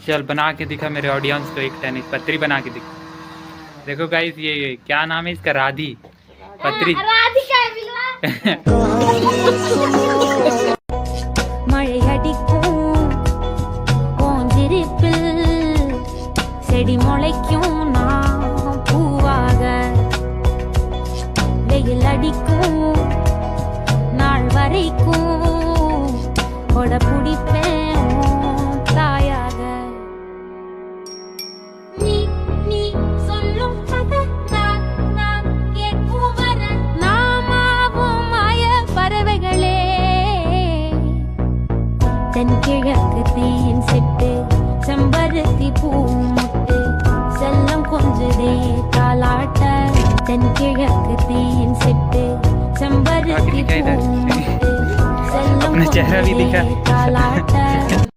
चल बना के दिखा मेरे ऑडियंस को एक टेनिस पत्री बना के दिखा। देखो गाइस ये क्या नाम है इसका, राधी पत्री। राधिका மழை அடிக்கும் போஞ்சிருப்பில் செடி முளைக்கும் நான் பூவாக வெயில் அடிக்கும் நாள் வரைக்கும் கொட பிடிப்பேன் தாயாக நீ நீ சொல்லும் கதை நான் கேட்கும் வர நாமாவும் மாய பறவைகளே தென்கிழக்கு தேன் சிட்டு செம்பருத்தி பூ முட்டு செல்லம் கொஞ்சதே தாலாட்ட தென்கிழக்கு தேன் சிட்டு செம்பருத்தி பூ முட்டு செல்லம் கொஞ்சதே தாலாட்ட